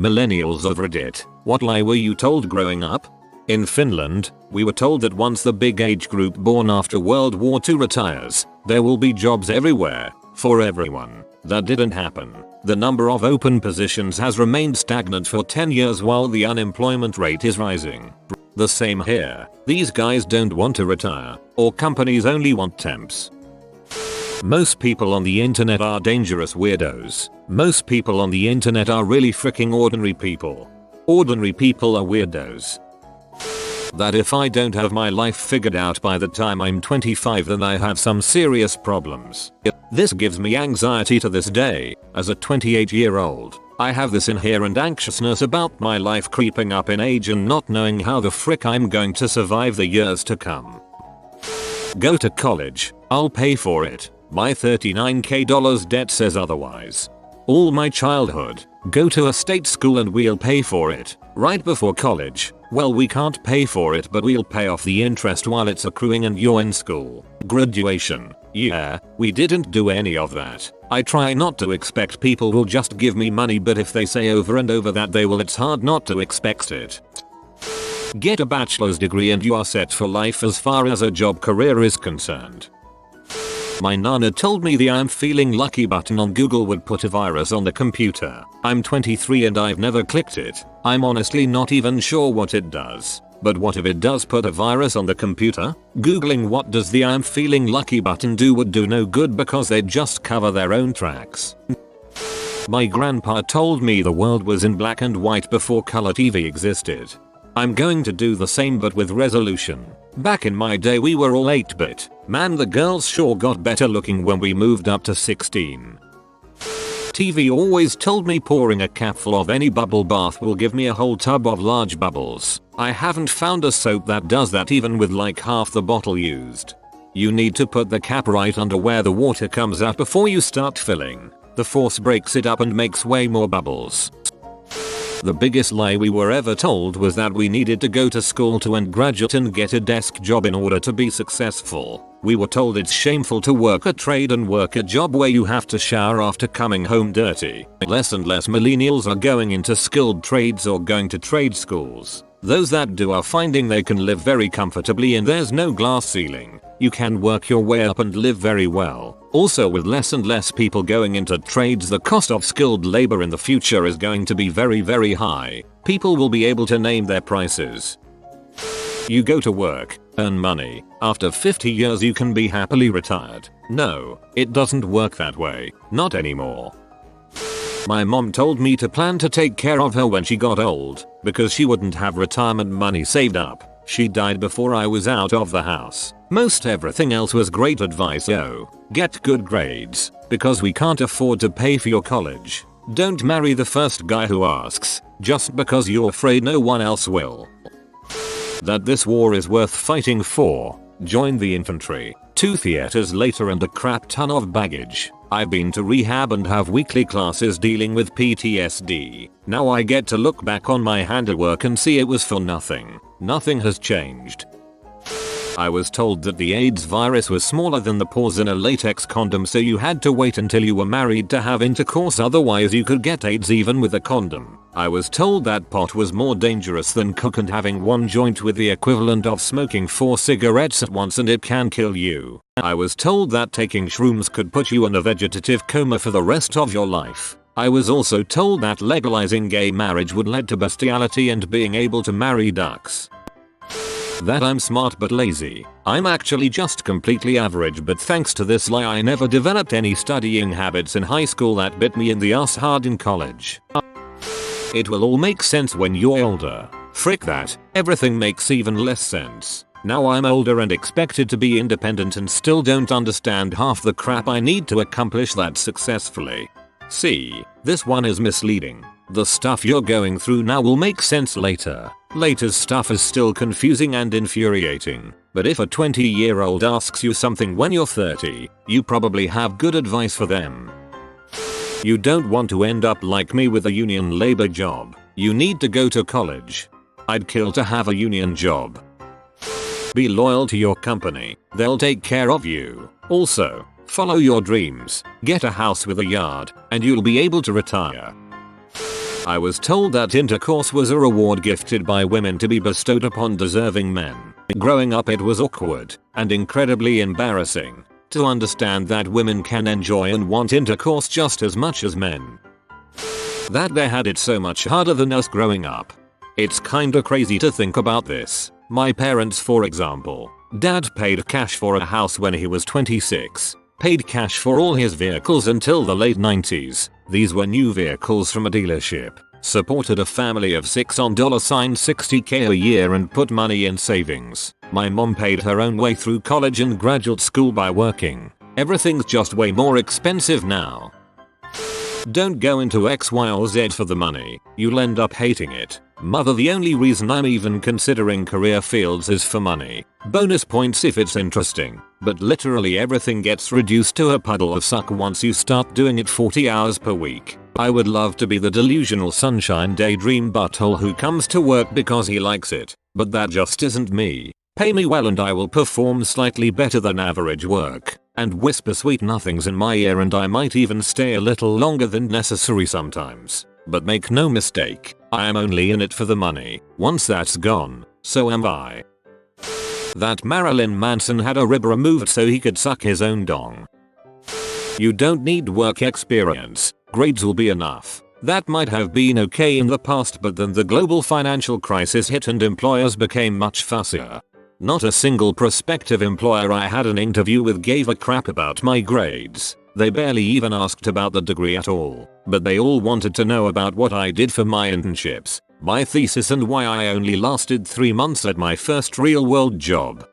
Millennials of Reddit, what lie were you told growing up? In Finland, we were told that once the big age group born after World War II retires, there will be jobs everywhere, for everyone. That didn't happen. The number of open positions has remained stagnant for 10 years while the unemployment rate is rising. The same here. These guys don't want to retire, or companies only want temps. Most people on the internet are dangerous weirdos. Most people on the internet are really freaking ordinary people. Ordinary people are weirdos. That if I don't have my life figured out by the time I'm 25, then I have some serious problems. This gives me anxiety to this day. As a 28-year-old, I have this inherent anxiousness about my life creeping up in age and not knowing how the frick I'm going to survive the years to come. Go to college. I'll pay for it. My $39k debt says otherwise. All my childhood. Go to a state school and we'll pay for it. Right before college. Well, we can't pay for it, but we'll pay off the interest while it's accruing and you're in school. Graduation. Yeah, we didn't do any of that. I try not to expect people will just give me money, but if they say over and over that they will, it's hard not to expect it. Get a bachelor's degree and you are set for life as far as a job career is concerned. My nana told me the I'm feeling lucky button on Google would put a virus on the computer. I'm 23 and I've never clicked it. I'm honestly not even sure what it does. But what if it does put a virus on the computer? Googling what does the I'm feeling lucky button do would do no good because they'd just cover their own tracks. My grandpa told me the world was in black and white before color TV existed. I'm going to do the same but with resolution. Back in my day we were all 8-bit. Man, the girls sure got better looking when we moved up to 16. TV always told me pouring a capful of any bubble bath will give me a whole tub of large bubbles. I haven't found a soap that does that even with like half the bottle used. You need to put the cap right under where the water comes up before you start filling. The force breaks it up and makes way more bubbles. The biggest lie we were ever told was that we needed to go to school to graduate and get a desk job in order to be successful. We were told it's shameful to work a trade and work a job where you have to shower after coming home dirty. Less and less millennials are going into skilled trades or going to trade schools. Those that do are finding they can live very comfortably and there's no glass ceiling. You can work your way up and live very well. Also, with less and less people going into trades, the cost of skilled labor in the future is going to be very high. People will be able to name their prices. You go to work, earn money. After 50 years you can be happily retired. No, it doesn't work that way. Not anymore. My mom told me to plan to take care of her when she got old, because she wouldn't have retirement money saved up. She died before I was out of the house. Most everything else was great advice. Get good grades, because we can't afford to pay for your college. Don't marry the first guy who asks, just because you're afraid no one else will. That this war is worth fighting for. Join the infantry. 2 theaters later and a crap ton of baggage. I've been to rehab and have weekly classes dealing with PTSD. Now I get to look back on my handiwork and see it was for nothing. Nothing has changed. I was told that the AIDS virus was smaller than the pores in a latex condom, so you had to wait until you were married to have intercourse, otherwise you could get AIDS even with a condom. I was told that pot was more dangerous than coke and having one joint with the equivalent of smoking 4 cigarettes at once and it can kill you. I was told that taking shrooms could put you in a vegetative coma for the rest of your life. I was also told that legalizing gay marriage would lead to bestiality and being able to marry ducks. That I'm smart but lazy. I'm actually just completely average, but thanks to this lie I never developed any studying habits in high school that bit me in the ass hard in college. It will all make sense when you're older. Frick that, everything makes even less sense. Now I'm older and expected to be independent and still don't understand half the crap I need to accomplish that successfully. See, this one is misleading. The stuff you're going through now will make sense later. Later's stuff is still confusing and infuriating. But if a 20-year-old asks you something when you're 30, you probably have good advice for them. You don't want to end up like me with a union labor job. You need to go to college. I'd kill to have a union job. Be loyal to your company. They'll take care of you. Also, follow your dreams. Get a house with a yard, and you'll be able to retire. I was told that intercourse was a reward gifted by women to be bestowed upon deserving men. Growing up it was awkward and incredibly embarrassing to understand that women can enjoy and want intercourse just as much as men. That they had it so much harder than us growing up. It's kinda crazy to think about this. My parents, for example. Dad paid cash for a house when he was 26. Paid cash for all his vehicles until the late 90s. These were new vehicles from a dealership. Supported a family of 6 on $60K a year and put money in savings. My mom paid her own way through college and graduate school by working. Everything's just way more expensive now. Don't go into X, Y or Z for the money. You'll end up hating it. Mother, the only reason I'm even considering career fields is for money. Bonus points if it's interesting. But literally everything gets reduced to a puddle of suck once you start doing it 40 hours per week. I would love to be the delusional sunshine daydream butthole who comes to work because he likes it. But that just isn't me. Pay me well and I will perform slightly better than average work. And whisper sweet nothings in my ear, and I might even stay a little longer than necessary sometimes. But make no mistake, I am only in it for the money. Once that's gone, so am I. That Marilyn Manson had a rib removed so he could suck his own dong. You don't need work experience, grades will be enough. That might have been okay in the past, but then the global financial crisis hit and employers became much fussier. Not a single prospective employer I had an interview with gave a crap about my grades. They barely even asked about the degree at all, but they all wanted to know about what I did for my internships, my thesis and why I only lasted 3 months at my first real-world job.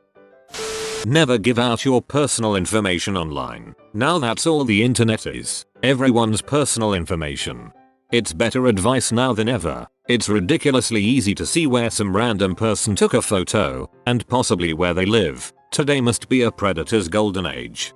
Never give out your personal information online. Now that's all the internet is. Everyone's personal information. It's better advice now than ever. It's ridiculously easy to see where some random person took a photo, and possibly where they live. Today must be a predator's golden age.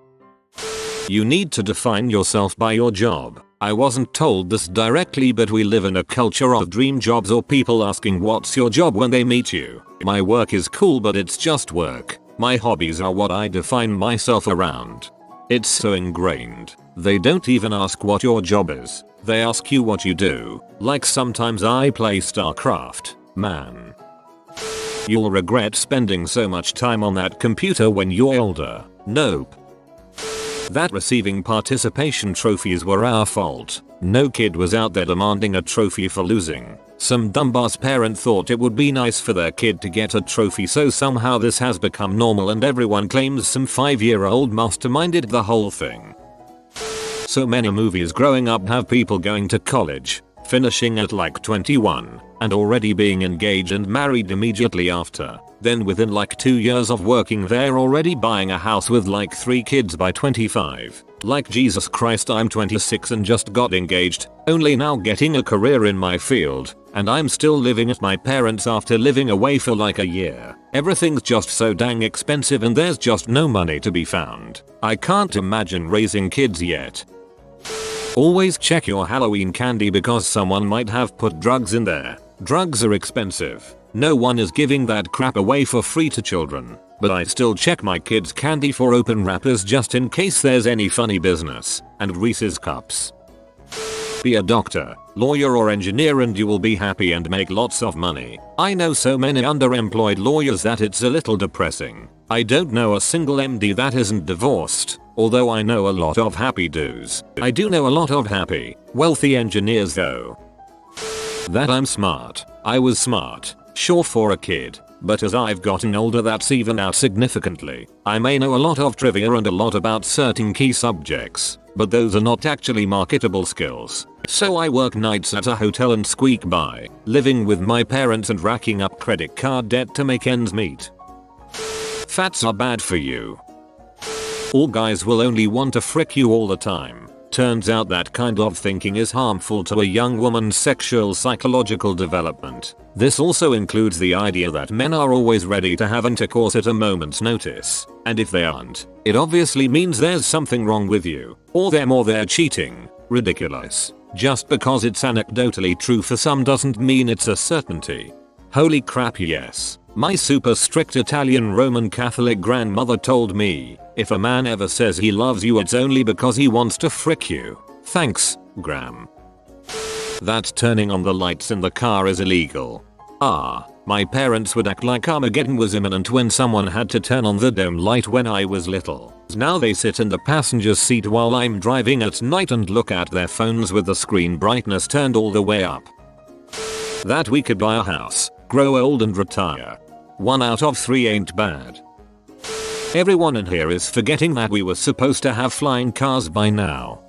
You need to define yourself by your job. I wasn't told this directly, but we live in a culture of dream jobs or people asking what's your job when they meet you. My work is cool, but it's just work. My hobbies are what I define myself around. It's so ingrained. They don't even ask what your job is. They ask you what you do. Like sometimes I play StarCraft. Man. You'll regret spending so much time on that computer when you're older. Nope. That receiving participation trophies were our fault. No kid was out there demanding a trophy for losing. Some dumbass parent thought it would be nice for their kid to get a trophy, so somehow this has become normal and everyone claims some 5-year-old masterminded the whole thing. So many movies growing up have people going to college, finishing at like 21, and already being engaged and married immediately after. Then within like 2 years of working they're already buying a house with like 3 kids by 25. Like Jesus Christ, I'm 26 and just got engaged, only now getting a career in my field, and I'm still living at my parents' after living away for like a year. Everything's just so dang expensive and there's just no money to be found. I can't imagine raising kids yet. Always check your Halloween candy because someone might have put drugs in there. Drugs are expensive. No one is giving that crap away for free to children. But I still check my kids' candy for open wrappers just in case there's any funny business. And Reese's cups. Be a doctor, lawyer or engineer and you will be happy and make lots of money. I know so many underemployed lawyers that it's a little depressing. I don't know a single MD that isn't divorced, although I know a lot of happy dudes. I do know a lot of happy, wealthy engineers though. That I'm smart. I was smart, sure for a kid, but as I've gotten older that's even out significantly. I may know a lot of trivia and a lot about certain key subjects, but those are not actually marketable skills. So I work nights at a hotel and squeak by, living with my parents and racking up credit card debt to make ends meet. Fats are bad for you. All guys will only want to frick you all the time. Turns out that kind of thinking is harmful to a young woman's sexual psychological development. This also includes the idea that men are always ready to have intercourse at a moment's notice. And if they aren't, it obviously means there's something wrong with you. Or they're cheating. Ridiculous. Just because it's anecdotally true for some doesn't mean it's a certainty. Holy crap, yes. My super strict Italian Roman Catholic grandmother told me, if a man ever says he loves you it's only because he wants to frick you. Thanks, Gram. That turning on the lights in the car is illegal. My parents would act like Armageddon was imminent when someone had to turn on the dome light when I was little. Now they sit in the passenger seat while I'm driving at night and look at their phones with the screen brightness turned all the way up. That we could buy a house, grow old and retire. 1 out of 3 ain't bad. Everyone in here is forgetting that we were supposed to have flying cars by now.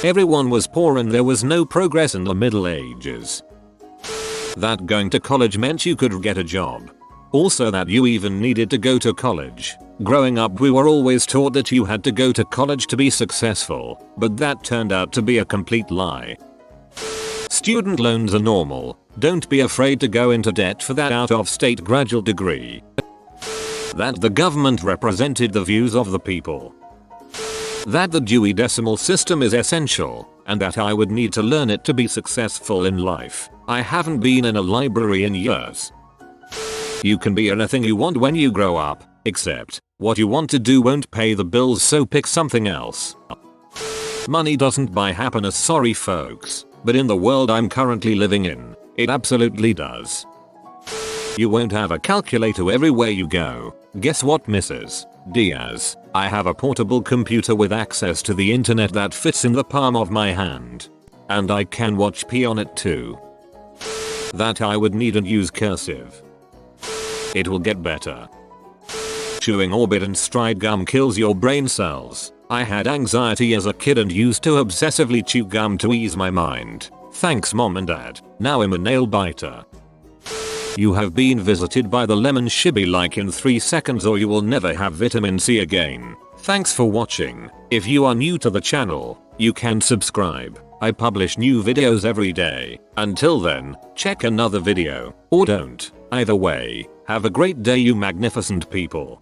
Everyone was poor and there was no progress in the Middle Ages. That going to college meant you could get a job. Also that you even needed to go to college. Growing up we were always taught that you had to go to college to be successful, but that turned out to be a complete lie. Student loans are normal, don't be afraid to go into debt for that out-of-state graduate degree. That the government represented the views of the people. That the Dewey Decimal System is essential, and that I would need to learn it to be successful in life. I haven't been in a library in years. You can be anything you want when you grow up, except what you want to do won't pay the bills, so pick something else. Money doesn't buy happiness, sorry folks, but in the world I'm currently living in, it absolutely does. You won't have a calculator everywhere you go. Guess what, Mrs. Diaz? I have a portable computer with access to the internet that fits in the palm of my hand. And I can watch P on it too. That I would need and use cursive. It will get better. Chewing Orbit and Stride gum kills your brain cells. I had anxiety as a kid and used to obsessively chew gum to ease my mind. Thanks mom and dad. Now I'm a nail biter. You have been visited by the lemon shibby like in 3 seconds or you will never have vitamin C again. Thanks for watching. If you are new to the channel, you can subscribe. I publish new videos every day. Until then, check another video, or don't. Either way, have a great day you magnificent people.